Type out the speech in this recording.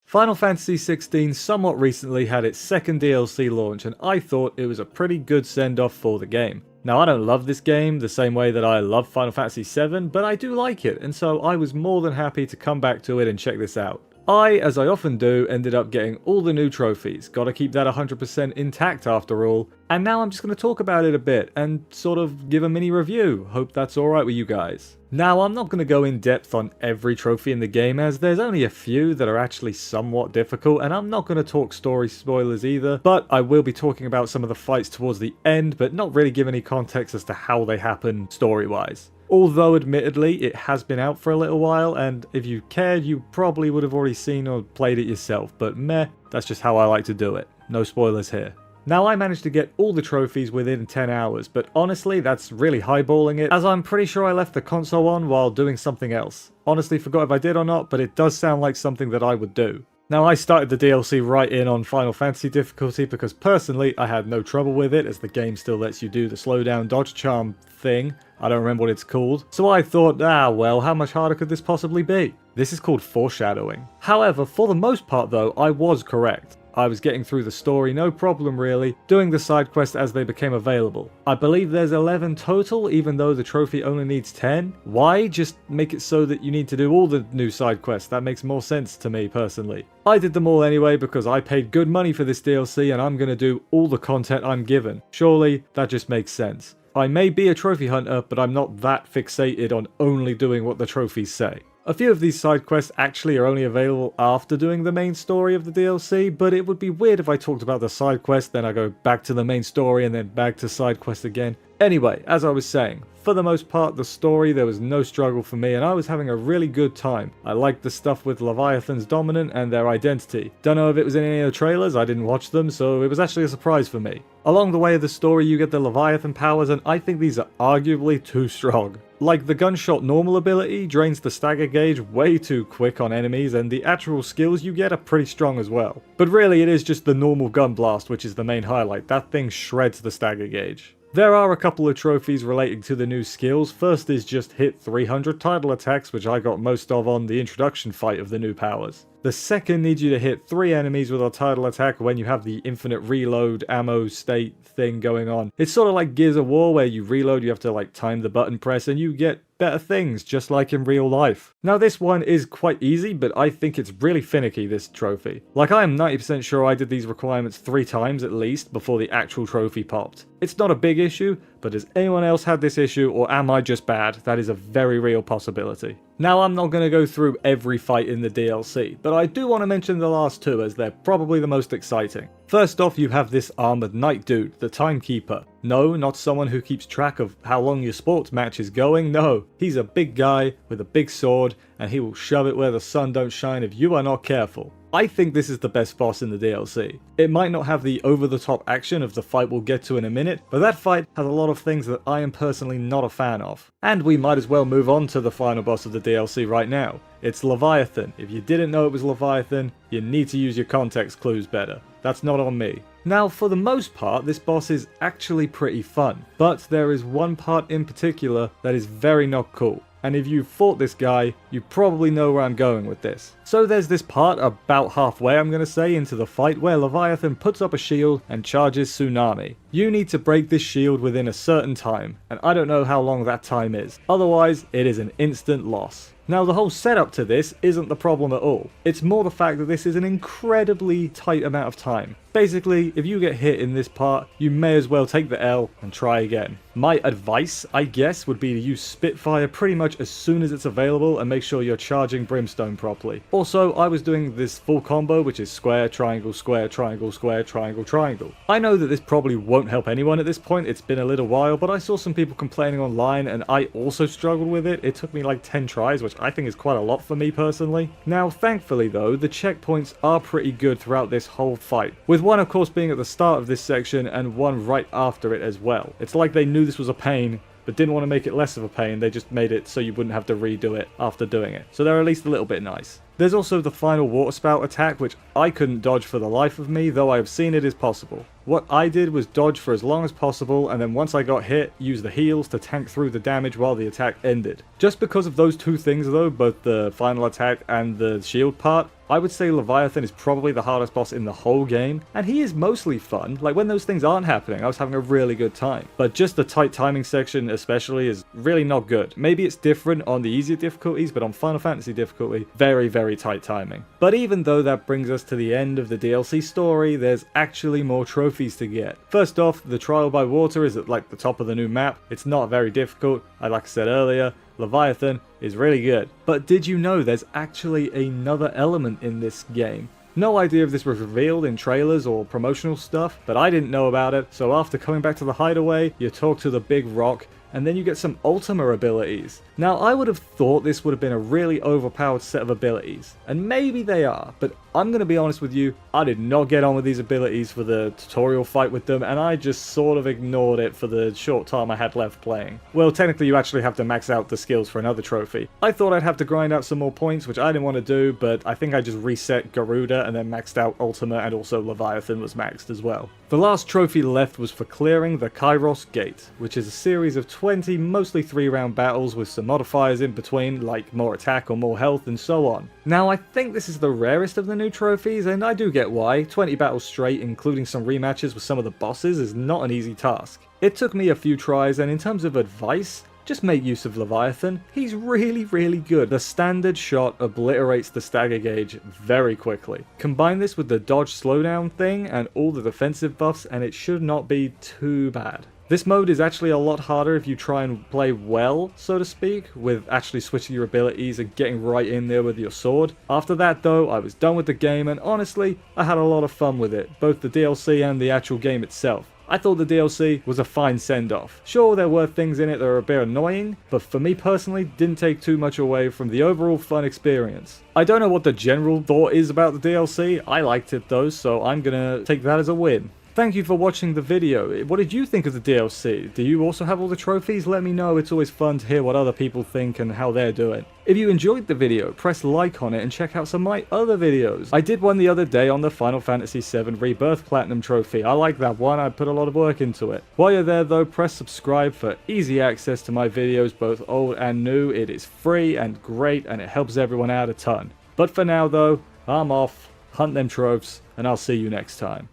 Final Fantasy XVI somewhat recently had its second DLC launch, and I thought it was a pretty good send-off for the game. Now, I don't love this game the same way that I love Final Fantasy VII, but I do like it, and so I was more than happy to come back to it and check this out. I, as I often do, ended up getting all the new trophies. Gotta keep that 100% intact after all. And now I'm just going to talk about it a bit and sort of give a mini review. Hope that's alright with you guys. Now, I'm not going to go in depth on every trophy in the game, as there's only a few that are actually somewhat difficult, and I'm not going to talk story spoilers either, but I will be talking about some of the fights towards the end, but not really give any context as to how they happen story-wise. Although, admittedly, it has been out for a little while, and if you cared, you probably would have already seen or played it yourself, but meh, that's just how I like to do it. No spoilers here. Now, I managed to get all the trophies within 10 hours, but honestly, that's really highballing it, as I'm pretty sure I left the console on while doing something else. Honestly, forgot if I did or not, but it does sound like something that I would do. Now, I started the DLC right in on Final Fantasy difficulty because personally, I had no trouble with it, as the game still lets you do the slowdown dodge charm thing. I don't remember what it's called. So I thought, well, how much harder could this possibly be? This is called foreshadowing. However, for the most part though, I was correct. I was getting through the story, no problem really, doing the side quests as they became available. I believe there's 11 total, even though the trophy only needs 10. Why? Just make it so that you need to do all the new side quests. That makes more sense to me personally. I did them all anyway because I paid good money for this DLC and I'm gonna do all the content I'm given. Surely, that just makes sense. I may be a trophy hunter, but I'm not that fixated on only doing what the trophies say. A few of these side quests actually are only available after doing the main story of the DLC, but it would be weird if I talked about the side quest, then I go back to the main story and then back to side quest again. Anyway, as I was saying, for the most part, the story, there was no struggle for me and I was having a really good time. I liked the stuff with Leviathan's dominant and their identity. Don't know if it was in any of the trailers, I didn't watch them, so it was actually a surprise for me. Along the way of the story, you get the Leviathan powers, and I think these are arguably too strong. Like, the gunshot normal ability drains the stagger gauge way too quick on enemies, and the actual skills you get are pretty strong as well. But really, it is just the normal gun blast which is the main highlight. That thing shreds the stagger gauge. There are a couple of trophies relating to the new skills. First is just hit 300 title attacks, which I got most of on the introduction fight of the new powers. The second needs you to hit 3 enemies with a title attack when you have the infinite reload ammo state thing going on. It's sort of like Gears of War where you reload, you have to like time the button press and you get better things, just like in real life. Now this one is quite easy, but I think it's really finicky, this trophy. Like, I am 90% sure I did these requirements 3 times at least before the actual trophy popped. It's not a big issue, but has anyone else had this issue, or am I just bad? That is a very real possibility. Now, I'm not going to go through every fight in the DLC, but I do want to mention the last 2 as they're probably the most exciting. First off, you have this armored knight dude, the timekeeper. No, not someone who keeps track of how long your sports match is going, no. He's a big guy with a big sword, and he will shove it where the sun don't shine if you are not careful. I think this is the best boss in the DLC. It might not have the over-the-top action of the fight we'll get to in a minute, but that fight has a lot of things that I am personally not a fan of. And we might as well move on to the final boss of the DLC right now. It's Leviathan. If you didn't know it was Leviathan, you need to use your context clues better. That's not on me. Now, for the most part, this boss is actually pretty fun, but there is one part in particular that is very not cool. And if you fought this guy, you probably know where I'm going with this. So there's this part about halfway, I'm going to say, into the fight where Leviathan puts up a shield and charges Tsunami. You need to break this shield within a certain time, and I don't know how long that time is. Otherwise, it is an instant loss. Now, the whole setup to this isn't the problem at all. It's more the fact that this is an incredibly tight amount of time. Basically, if you get hit in this part, you may as well take the L and try again. My advice, I guess, would be to use Spitfire pretty much as soon as it's available and make sure you're charging Brimstone properly. Also, I was doing this full combo, which is square, triangle, square, triangle, square, triangle, triangle. I know that this probably won't help anyone at this point, it's been a little while, but I saw some people complaining online and I also struggled with it. It took me like 10 tries, which I think is quite a lot for me personally. Now, thankfully though, the checkpoints are pretty good throughout this whole fight, with one of course being at the start of this section and one right after it as well. It's like they knew this was a pain, but didn't want to make it less of a pain, they just made it so you wouldn't have to redo it after doing it. So they're at least a little bit nice. There's also the final water spout attack, which I couldn't dodge for the life of me, though I have seen it is possible. What I did was dodge for as long as possible, and then once I got hit, use the heals to tank through the damage while the attack ended. Just because of those two things though, both the final attack and the shield part, I would say Leviathan is probably the hardest boss in the whole game, and he is mostly fun. Like when those things aren't happening, I was having a really good time. But just the tight timing section especially is really not good. Maybe it's different on the easier difficulties, but on Final Fantasy difficulty, very, very tight timing. But even though that brings us to the end of the DLC story, there's actually more trophies to get. First off, the Trial by Water is at like the top of the new map. It's not very difficult, like I said earlier. Leviathan is really good. But did you know there's actually another element in this game? No idea if this was revealed in trailers or promotional stuff, but I didn't know about it, so after coming back to the hideaway, you talk to the big rock, and then you get some Ultima abilities. Now, I would have thought this would have been a really overpowered set of abilities, and maybe they are, but I'm going to be honest with you, I did not get on with these abilities for the tutorial fight with them, and I just sort of ignored it for the short time I had left playing. Well, technically you actually have to max out the skills for another trophy. I thought I'd have to grind out some more points, which I didn't want to do, but I think I just reset Garuda and then maxed out Ultima, and also Leviathan was maxed as well. The last trophy left was for clearing the Kairos Gate, which is a series of 20 mostly 3-round battles with some modifiers in between, like more attack or more health and so on. Now, I think this is the rarest of the new trophies, and I do get why. 20 battles straight, including some rematches with some of the bosses, is not an easy task. It took me a few tries, and in terms of advice, just make use of Leviathan. He's really, really good. The standard shot obliterates the stagger gauge very quickly. Combine this with the dodge slowdown thing and all the defensive buffs, and it should not be too bad. This mode is actually a lot harder if you try and play well, so to speak, with actually switching your abilities and getting right in there with your sword. After that though, I was done with the game, and honestly, I had a lot of fun with it, both the DLC and the actual game itself. I thought the DLC was a fine send-off. Sure, there were things in it that were a bit annoying, but for me personally, didn't take too much away from the overall fun experience. I don't know what the general thought is about the DLC, I liked it though, so I'm gonna take that as a win. Thank you for watching the video. What did you think of the DLC? Do you also have all the trophies? Let me know, it's always fun to hear what other people think and how they're doing. If you enjoyed the video, press like on it and check out some of my other videos. I did one the other day on the Final Fantasy VII Rebirth Platinum Trophy. I like that one, I put a lot of work into it. While you're there though, press subscribe for easy access to my videos, both old and new. It is free and great, and it helps everyone out a ton. But for now though, I'm off, hunt them trophies, and I'll see you next time.